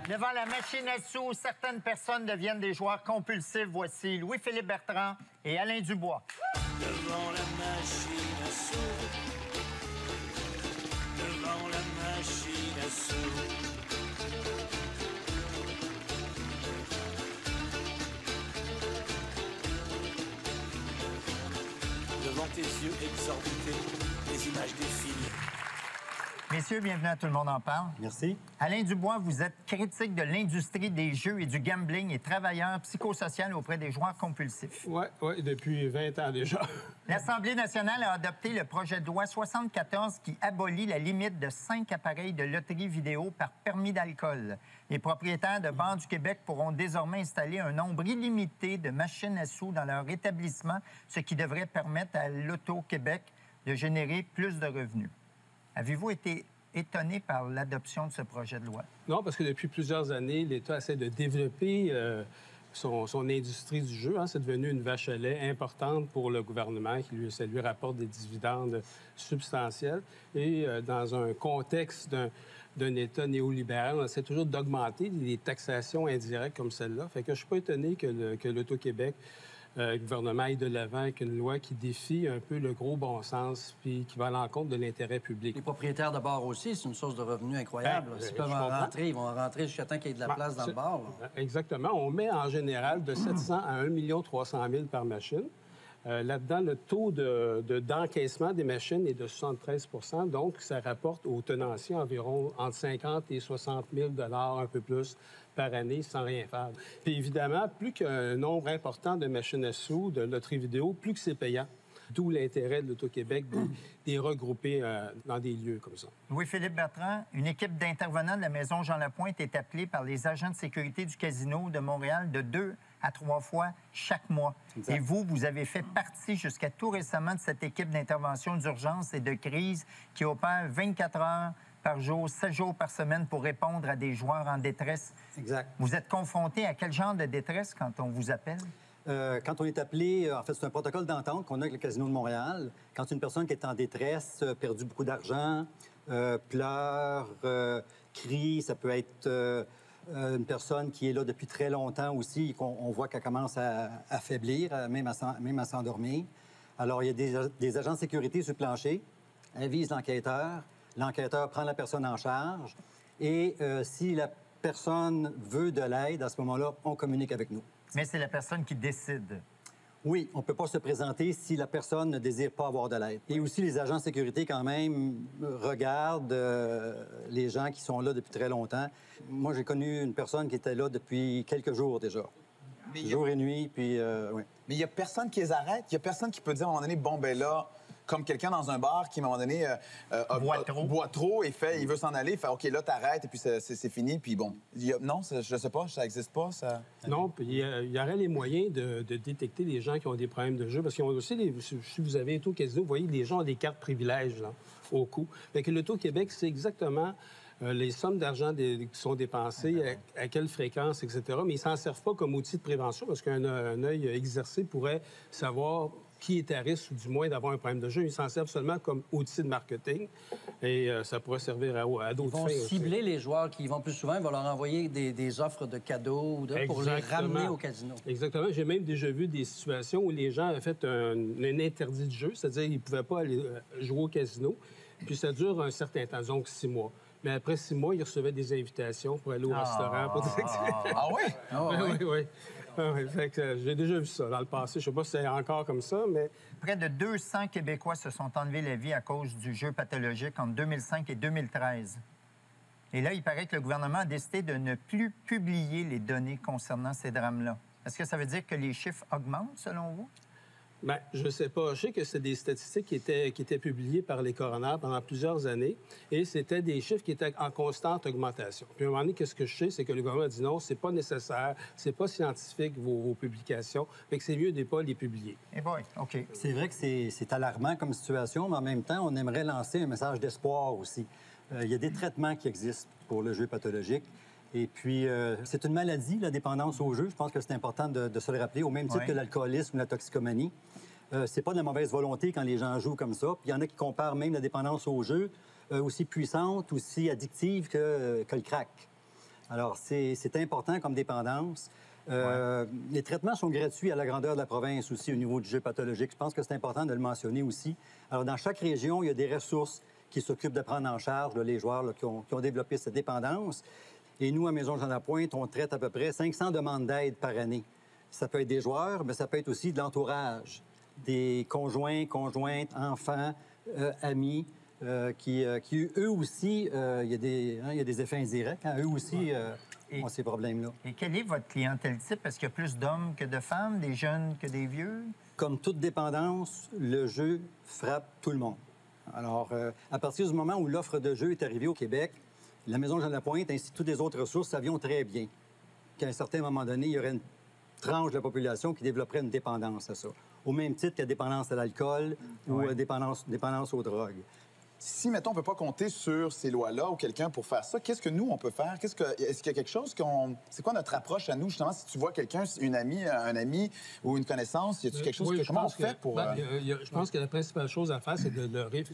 Devant la machine à sous, certaines personnes deviennent des joueurs compulsifs. Voici Louis-Philippe Bertrand et Alain Dubois. Devant la machine à sous. Devant la machine à sous. Devant tes yeux exorbités, les images défilent. Messieurs, bienvenue à Tout le monde en parle. Merci. Alain Dubois, vous êtes critique de l'industrie des jeux et du gambling et travailleur psychosocial auprès des joueurs compulsifs. Oui, depuis 20 ans déjà. L'Assemblée nationale a adopté le projet de loi 74 qui abolit la limite de 5 appareils de loterie vidéo par permis d'alcool. Les propriétaires de bars du Québec pourront désormais installer un nombre illimité de machines à sous dans leur établissement, ce qui devrait permettre à l'Auto-Québec de générer plus de revenus. Avez-vous été étonné par l'adoption de ce projet de loi? Non, parce que depuis plusieurs années, l'État essaie de développer son industrie du jeu. C'est devenu une vache à lait importante pour le gouvernement, ça lui rapporte des dividendes substantiels. Et dans un contexte d'un État néolibéral, on essaie toujours d'augmenter les taxations indirectes comme celle-là. Fait que je ne suis pas étonné que l'Auto-Québec, le gouvernement aille de l'avant avec une loi qui défie un peu le gros bon sens puis qui va à l'encontre de l'intérêt public. Les propriétaires de bars aussi, c'est une source de revenus incroyable. S'ils peuvent en rentrer, ils vont en rentrer jusqu'à temps qu'il y ait de la place dans le bar. Exactement. On met en général de 700 à 1 300 000 par machine. Là-dedans, le taux d'encaissement des machines est de 73 %. Donc, ça rapporte aux tenanciers environ entre 50 et 60 000 un peu plus par année sans rien faire. Puis évidemment, plus qu'un nombre important de machines à sous, de loteries vidéo, plus que c'est payant. D'où l'intérêt de l'Auto-Québec de les regrouper dans des lieux comme ça. Louis-Philippe Bertrand, une équipe d'intervenants de la Maison Jean-Lapointe est appelée par les agents de sécurité du Casino de Montréal de 2 à 3 fois chaque mois. Exact. Et vous avez fait partie jusqu'à tout récemment de cette équipe d'intervention d'urgence et de crise qui opère 24 heures par jour, 7 jours par semaine pour répondre à des joueurs en détresse. Exact. Vous êtes confronté à quel genre de détresse quand on vous appelle? Quand on est appelé, en fait, c'est un protocole d'entente qu'on a avec le Casino de Montréal. Quand une personne qui est en détresse, perdu beaucoup d'argent, pleure, crie, ça peut être une personne qui est là depuis très longtemps aussi, qu'on voit qu'elle commence à affaiblir, même à s'endormir. Alors, il y a des agents de sécurité sur le plancher, avisent l'enquêteur, l'enquêteur prend la personne en charge et si la personne veut de l'aide, à ce moment-là, on communique avec nous. Mais c'est la personne qui décide. Oui, on ne peut pas se présenter si la personne ne désire pas avoir de l'aide. Et aussi, les agents de sécurité, quand même, regardent les gens qui sont là depuis très longtemps. Moi, j'ai connu une personne qui était là depuis quelques jours déjà. Jour et nuit, puis oui. Mais il n'y a personne qui les arrête. Il n'y a personne qui peut dire à un moment donné, bon, ben là, comme quelqu'un dans un bar qui, à un moment donné, boit trop et il veut s'en aller, il fait OK, là, t'arrêtes et puis c'est fini. Puis bon, non, je sais pas, ça n'existe pas. Ça... Non, puis il y aurait les moyens de détecter les gens qui ont des problèmes de jeu. Parce qu'ils ont aussi, si vous avez été au casino, vous voyez, les gens ont des cartes privilèges là, au cou. Fait que l'Auto-Québec, c'est exactement les sommes d'argent qui sont dépensées, à quelle fréquence, etc. Mais ils ne s'en servent pas comme outil de prévention parce qu'un œil exercé pourrait savoir qui est à risque ou du moins d'avoir un problème de jeu. Ils s'en servent seulement comme outil de marketing et ça pourrait servir à d'autres fins. Ils vont cibler les joueurs qui y vont plus souvent. Ils vont leur envoyer des offres de cadeaux pour les ramener au casino. Exactement. J'ai même déjà vu des situations où les gens avaient fait un interdit de jeu, c'est-à-dire qu'ils ne pouvaient pas aller jouer au casino. Puis ça dure un certain temps, donc 6 mois. Mais après 6 mois, ils recevaient des invitations pour aller au restaurant. Ah oui? Oui. Fait que j'ai déjà vu ça dans le passé. Je ne sais pas si c'est encore comme ça, mais... Près de 200 Québécois se sont enlevés la vie à cause du jeu pathologique entre 2005 et 2013. Et là, il paraît que le gouvernement a décidé de ne plus publier les données concernant ces drames-là. Est-ce que ça veut dire que les chiffres augmentent, selon vous? Bien, je ne sais pas. Je sais que c'est des statistiques qui étaient publiées par les coroners pendant plusieurs années et c'était des chiffres qui étaient en constante augmentation. Puis à un moment donné, qu'est-ce que je sais, c'est que le gouvernement a dit non, c'est pas nécessaire, c'est pas scientifique, vos publications, fait que c'est mieux de ne pas les publier. Eh boy, OK. C'est vrai que c'est alarmant comme situation, mais en même temps, on aimerait lancer un message d'espoir aussi. Il y a des traitements qui existent pour le jeu pathologique. Et puis, c'est une maladie, la dépendance au jeu. Je pense que c'est important de se le rappeler, au même titre que l'alcoolisme ou la toxicomanie. C'est pas de la mauvaise volonté quand les gens jouent comme ça. Puis il y en a qui comparent même la dépendance au jeu aussi puissante, aussi addictive que le crack. Alors, c'est important comme dépendance. Les traitements sont gratuits à la grandeur de la province aussi au niveau du jeu pathologique. Je pense que c'est important de le mentionner aussi. Alors, dans chaque région, il y a des ressources qui s'occupent de prendre en charge là, les joueurs là, qui ont développé cette dépendance. Et nous, à Maison-Jean-Lapointe, on traite à peu près 500 demandes d'aide par année. Ça peut être des joueurs, mais ça peut être aussi de l'entourage, des conjoints, conjointes, enfants, amis, qui, eux aussi, il y a des effets indirects. Hein, eux aussi ont ces problèmes-là. Et quelle est votre clientèle type? Est-ce qu'il y a plus d'hommes que de femmes, des jeunes que des vieux? Comme toute dépendance, le jeu frappe tout le monde. Alors, à partir du moment où l'offre de jeu est arrivée au Québec, la Maison Jean-Lapointe ainsi que toutes les autres ressources savions très bien qu'à un certain moment donné, il y aurait une tranche de la population qui développerait une dépendance à ça. Au même titre que la dépendance à l'alcool ou dépendance aux drogues. Si, mettons, on ne peut pas compter sur ces lois-là ou quelqu'un pour faire ça, qu'est-ce que nous, on peut faire? Est-ce qu'il y a quelque chose qu'on... C'est quoi notre approche à nous, justement, si tu vois quelqu'un, une amie, un ami ou une connaissance, y a-t-il quelque chose comment on fait pour... Je pense que la principale chose à faire, c'est de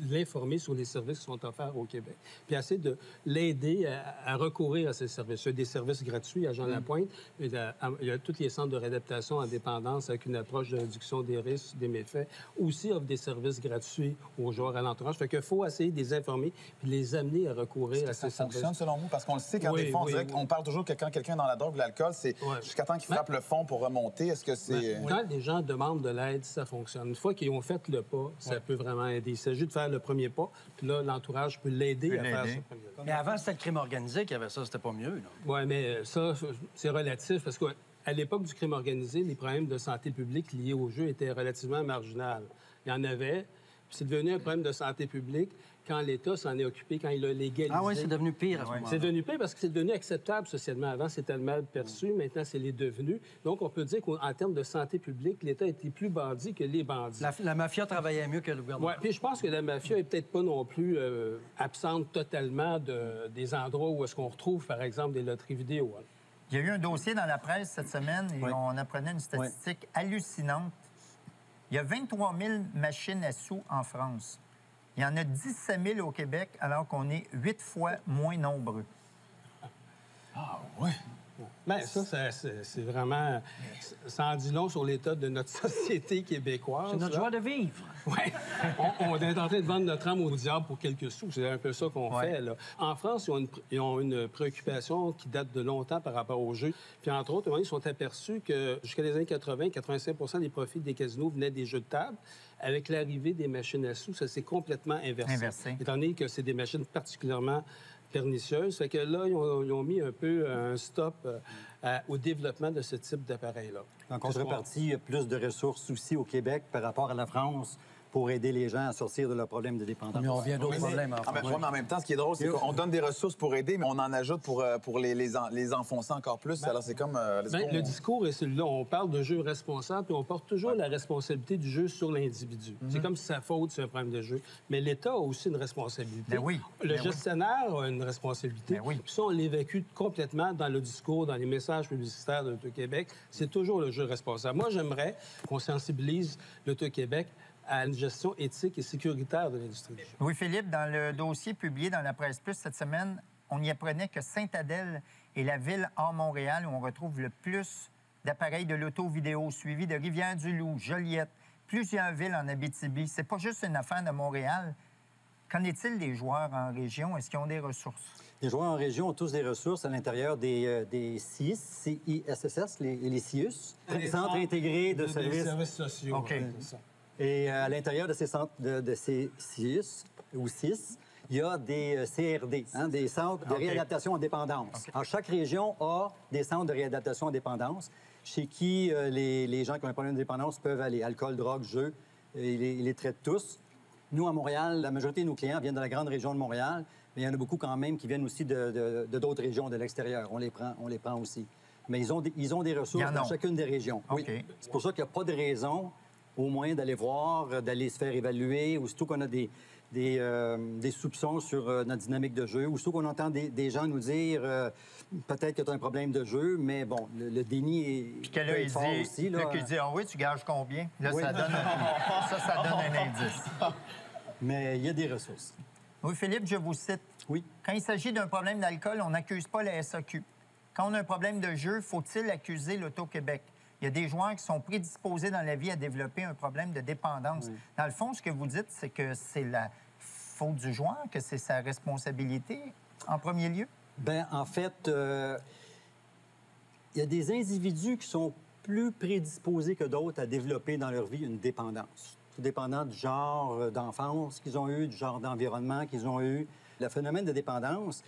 l'informer sur les services qui sont offerts au Québec, puis essayer de l'aider à recourir à ces services. Il y a des services gratuits à Jean-Lapointe. Il y a tous les centres de réadaptation en dépendance avec une approche de réduction des risques, des méfaits. Aussi offrent des services gratuits aux joueurs à l'entourage. Fait qu'il faut essayer de les informer puis les amener à recourir à ces services. Ça fonctionne selon vous? Parce qu'on le sait, quand des fois, on dirait qu'on parle toujours que quand quelqu'un est dans la drogue ou l'alcool, c'est jusqu'à temps qu'il frappe le fond pour remonter. Est-ce que c'est... Quand les gens demandent de l'aide, ça fonctionne. Une fois qu'ils ont fait le pas, ça peut vraiment aider. Il s'agit de faire le premier pas, puis là, l'entourage peut l'aider à faire ce premier pas. Mais avant, c'était le crime organisé qui avait ça, c'était pas mieux. Oui, mais ça, c'est relatif parce qu'à l'époque du crime organisé, les problèmes de santé publique liés au jeu étaient relativement marginaux. Il y en avait, puis c'est devenu un problème de santé publique quand l'État s'en est occupé, quand il a légalisé. Ah oui, c'est devenu pire à ce moment-là. C'est devenu pire parce que c'est devenu acceptable socialement. Avant, c'était mal perçu. Maintenant, c'est les devenu. Donc, on peut dire qu'en termes de santé publique, l'État était plus bandit que les bandits. La mafia travaillait mieux que le gouvernement. Oui, puis je pense que la mafia est peut-être pas non plus absente totalement des endroits où est-ce qu'on retrouve, par exemple, des loteries vidéo. Hein. Il y a eu un dossier dans la presse cette semaine et on apprenait une statistique hallucinante. Il y a 23 000 machines à sous en France. Il y en a 17 000 au Québec, alors qu'on est 8 fois moins nombreux. Ah oui? Bien, ça c'est vraiment... Ça en dit long sur l'état de notre société québécoise. C'est notre joie de vivre. Oui. On est en train de vendre notre âme au diable pour quelques sous. C'est un peu ça qu'on fait, là. En France, ils ont une préoccupation qui date de longtemps par rapport au jeu. Puis, entre autres, ils sont aperçus que jusqu'à les années 80, 85 des profits des casinos venaient des jeux de table. Avec l'arrivée des machines à sous, ça s'est complètement inversé. Étant donné que c'est des machines particulièrement pernicieuses. Fait que là, ils ont mis un peu un stop au développement de ce type d'appareil-là. En contrepartie, il y a plus de ressources aussi au Québec par rapport à la France pour aider les gens à sortir de leurs problèmes de dépendance. Mais on vient d'autres problèmes en France. Mais en même temps, ce qui est drôle, c'est qu'on donne des ressources pour aider, mais on en ajoute pour les enfoncer encore plus. Alors, c'est comme... le discours est celui-là. On parle de jeu responsable, puis on porte toujours la responsabilité du jeu sur l'individu. C'est comme si sa faute, c'est un problème de jeu. Mais l'État a aussi une responsabilité. Le gestionnaire a une responsabilité. Puis ça, on l'évacue complètement dans le discours, dans les messages publicitaires de l'Auto-Québec. C'est toujours le jeu responsable. Moi, j'aimerais qu'on sensibilise l'Auto-Québec à une gestion éthique et sécuritaire de l'industrie du jeu. Louis-Philippe, dans le dossier publié dans la Presse Plus cette semaine, on y apprenait que Sainte-Adèle est la ville hors Montréal où on retrouve le plus d'appareils de l'auto-vidéo, suivi de Rivière-du-Loup, Joliette, plusieurs villes en Abitibi. C'est pas juste une affaire de Montréal. Qu'en est-il des joueurs en région? Est-ce qu'ils ont des ressources? Les joueurs en région ont tous des ressources à l'intérieur des CIS, C-I-S-S-S, les CIUS, les centres intégrés de services sociaux. OK. Et à l'intérieur de ces centres de ces CIUS, ou CIS, il y a des CRD, des centres de réadaptation en dépendance. Alors, chaque région a des centres de réadaptation en dépendance chez qui les gens qui ont un problème de dépendance peuvent aller. Alcool, drogue, jeu, ils les traitent tous. Nous, à Montréal, la majorité de nos clients viennent de la grande région de Montréal, mais il y en a beaucoup quand même qui viennent aussi de d'autres régions de l'extérieur. On les prend aussi. Mais ils ont des ressources dans chacune des régions. Oui. C'est pour ça qu'il n'y a pas de raison au moins d'aller voir, d'aller se faire évaluer, ou surtout qu'on a des soupçons sur notre dynamique de jeu, ou surtout qu'on entend des gens nous dire peut-être que tu as un problème de jeu, mais bon, le déni est fort aussi. Là, il dit, ah oui, tu gages combien? Là, ça donne un indice. Mais il y a des ressources. Oui, Philippe, je vous cite. Oui. Quand il s'agit d'un problème d'alcool, on n'accuse pas la SAQ. Quand on a un problème de jeu, faut-il accuser l'Auto-Québec? Il y a des joueurs qui sont prédisposés dans la vie à développer un problème de dépendance. Oui. Dans le fond, ce que vous dites, c'est que c'est la faute du joueur, que c'est sa responsabilité en premier lieu? Bien, en fait, il y a des individus qui sont plus prédisposés que d'autres à développer dans leur vie une dépendance. Tout dépendant du genre d'enfance qu'ils ont eu, du genre d'environnement qu'ils ont eu. Le phénomène de dépendance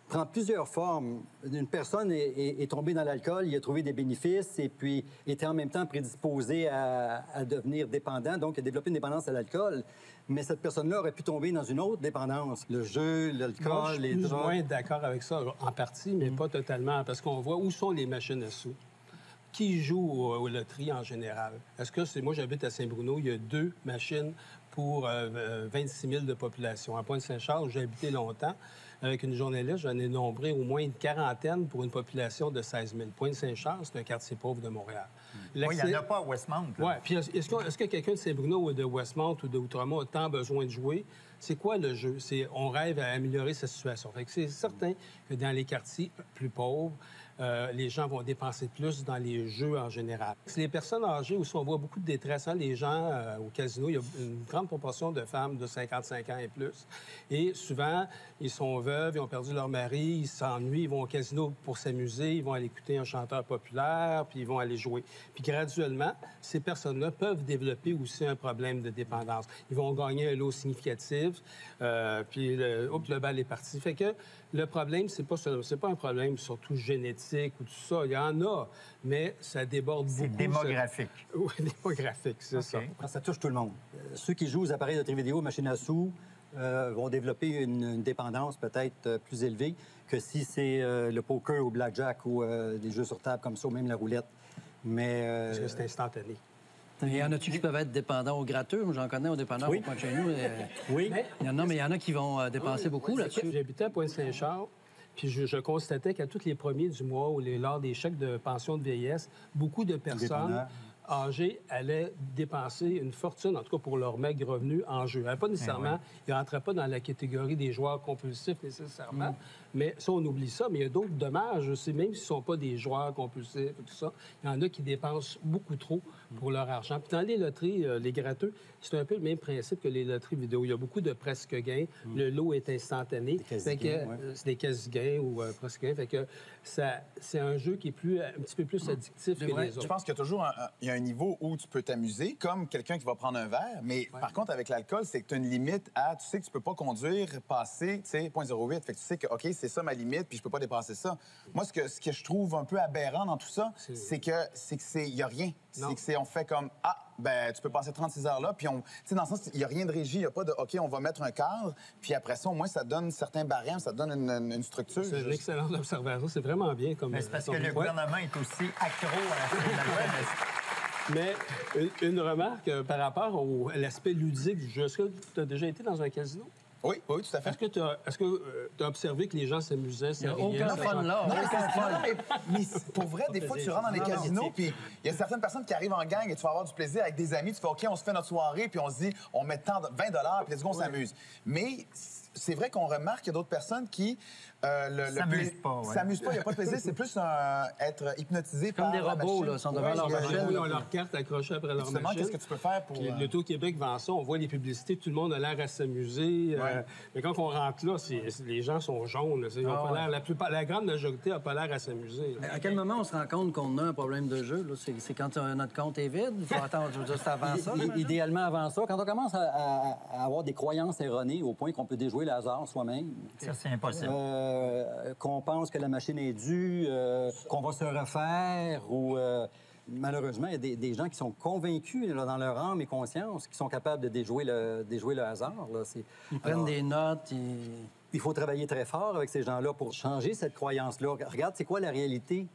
prend plusieurs formes. Une personne est tombée dans l'alcool, il a trouvé des bénéfices et puis était en même temps prédisposé à devenir dépendant, donc a développé une dépendance à l'alcool. Mais cette personne-là aurait pu tomber dans une autre dépendance. Le jeu, l'alcool, les drogues. Je suis plus ou moins d'accord avec ça, en partie, mais pas totalement, parce qu'on voit où sont les machines à sous. Qui joue aux loteries en général? Est-ce que c'est... Moi, j'habite à Saint-Bruno, il y a 2 machines pour 26 000 de population. À Pointe-Saint-Charles, où j'ai habité longtemps, avec une journaliste, j'en ai nombré au moins une quarantaine pour une population de 16 000. Pointe-Saint-Charles, c'est un quartier pauvre de Montréal. Oui, il n'y en a pas à Westmount. Oui. Puis est-ce que quelqu'un de Saint-Bruno ou de Westmount ou de Outremont a tant besoin de jouer? C'est quoi le jeu? On rêve à améliorer sa situation. Fait que c'est certain que dans les quartiers plus pauvres, les gens vont dépenser plus dans les jeux en général. C'est les personnes âgées aussi, on voit beaucoup de détresse. Hein? Les gens au casino, il y a une grande proportion de femmes de 55 ans et plus. Et souvent, ils sont veuves, ils ont perdu leur mari, ils s'ennuient, ils vont au casino pour s'amuser, ils vont aller écouter un chanteur populaire, puis ils vont aller jouer. Puis graduellement, ces personnes-là peuvent développer aussi un problème de dépendance. Ils vont gagner un lot significatif, puis le bal est parti. Fait que le problème, c'est pas un problème surtout génétique ou tout ça. Il y en a, mais ça déborde beaucoup. C'est démographique. Oui, démographique, c'est ça. Ça touche tout le monde. Ceux qui jouent aux appareils de loterie vidéo, machines à sous, vont développer une dépendance peut-être plus élevée que si c'est le poker ou blackjack ou des jeux sur table comme ça, ou même la roulette. Mais... Parce que c'est instantané. Il y en a-tu qui peuvent être dépendants au gratteux? Moi, j'en connais au dépanneur au coin de chez nous. Oui. Mais il y en a qui vont dépenser beaucoup là-dessus. J'habitais à Pointe-Saint-Charles, puis je constatais qu'à tous les premiers du mois ou lors des chèques de pension de vieillesse, beaucoup de personnes âgés allaient dépenser une fortune, en tout cas pour leur maigre revenu, en jeu. Pas nécessairement, ils ne rentraient pas dans la catégorie des joueurs compulsifs nécessairement, mais ça, on oublie ça. Mais il y a d'autres dommages aussi, même s'ils ne sont pas des joueurs compulsifs et tout ça. Il y en a qui dépensent beaucoup trop pour leur argent. Puis dans les loteries, les gratteux, c'est un peu le même principe que les loteries vidéo. Il y a beaucoup de presque-gains. Le lot est instantané. C'est des quasi-gains ou presque-gains. Fait que c'est un jeu qui est un petit peu plus addictif que les autres. Je pense qu'il y a toujours un niveau où tu peux t'amuser, comme quelqu'un qui va prendre un verre. Mais par contre, avec l'alcool, c'est que tu as une limite à... Tu sais que tu peux pas conduire, passer, tu sais, 0.08. Fait que tu sais que, OK, c'est ça ma limite, puis je peux pas dépasser ça. Moi, ce que je trouve un peu aberrant dans tout ça, c'est que il y a rien. C'est que on fait comme, ben tu peux passer 36 heures là, puis tu sais, dans le sens, il n'y a rien de régie, il n'y a pas de, OK, on va mettre un cadre, puis après ça, au moins, ça donne certains barèmes, ça donne une structure. C'est une excellente observation, c'est vraiment bien comme... Mais c'est parce que le gouvernement est aussi accro à la Mais une remarque par rapport à l'aspect ludique du jeu. Est-ce que tu as déjà été dans un casino? Oui, tout à fait. Est-ce que tu as observé que les gens s'amusaient? Il n'y a aucun fun là. Mais pour vrai, des fois, tu rentres dans les casinos, puis il y a certaines personnes qui arrivent en gang et tu vas avoir du plaisir avec des amis. Tu fais, OK, on se fait notre soirée, puis on se dit, on met tant de 20 puis let's go, on s'amuse. Mais c'est vrai qu'on remarque qu'il y a d'autres personnes qui... s'amusent pas. S'amusent pas, il n'y a pas de plaisir. C'est plus être hypnotisé par la machine. Comme des robots, là, sont devant leur machine. Ils ont leur carte accrochée après leur machine. Qu'est-ce que tu peux faire pour... L'Auto-Québec vend ça, on voit les publicités, tout le monde a l'air à s'amuser. Mais quand on rentre là, les gens sont jaunes. La grande majorité n'a pas l'air à s'amuser. À quel moment on se rend compte qu'on a un problème de jeu? C'est quand notre compte est vide? Il faut attendre juste avant ça? Idéalement avant ça. Quand on commence à avoir des croyances erronées au point qu'on peut déjouer le hasard soi-même. Ça, c'est impossible. Qu'on pense que la machine est due, qu'on va se refaire ou... malheureusement, il y a des gens qui sont convaincus là, dans leur âme et conscience qui sont capables de déjouer le hasard. Là. Ils prennent des notes. Il faut travailler très fort avec ces gens-là pour changer cette croyance-là. Regarde, c'est quoi la réalité?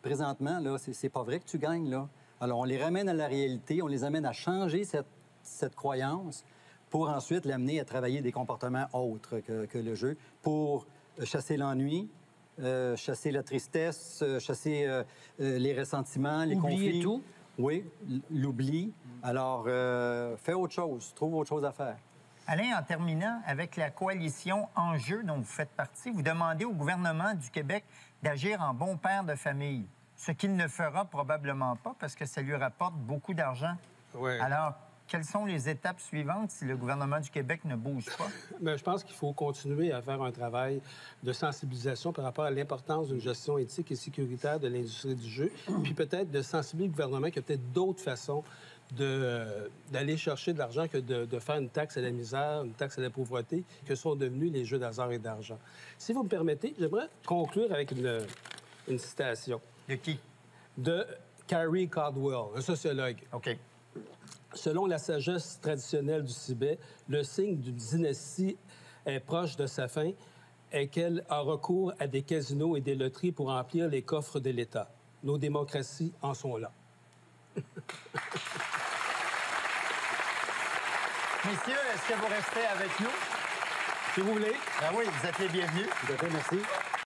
Présentement, là, c'est pas vrai que tu gagnes, là. Alors, on les ramène à la réalité, on les amène à changer cette croyance pour ensuite l'amener à travailler des comportements autres que le jeu, pour chasser l'ennui, chasser la tristesse, chasser les ressentiments, les conflits. Oublier tout? Oui, l'oubli. Alors, fais autre chose, trouve autre chose à faire. Alain, en terminant, avec la coalition Enjeu dont vous faites partie, vous demandez au gouvernement du Québec d'agir en bon père de famille, ce qu'il ne fera probablement pas parce que ça lui rapporte beaucoup d'argent. Ouais. Alors, quelles sont les étapes suivantes si le gouvernement du Québec ne bouge pas? Bien, je pense qu'il faut continuer à faire un travail de sensibilisation par rapport à l'importance d'une gestion éthique et sécuritaire de l'industrie du jeu, puis peut-être de sensibiliser le gouvernement qu'il y a peut-être d'autres façons d'aller chercher de l'argent que de faire une taxe à la misère, une taxe à la pauvreté, que sont devenus les jeux d'hasard et d'argent. Si vous me permettez, j'aimerais conclure avec une citation. De qui? De Carrie Caldwell, un sociologue. OK. Selon la sagesse traditionnelle du Tibet, le signe d'une dynastie est proche de sa fin est qu'elle a recours à des casinos et des loteries pour remplir les coffres de l'État. Nos démocraties en sont là. Messieurs, est-ce que vous restez avec nous? Si vous voulez. Ben oui, vous êtes les bienvenus. Tout à fait, merci.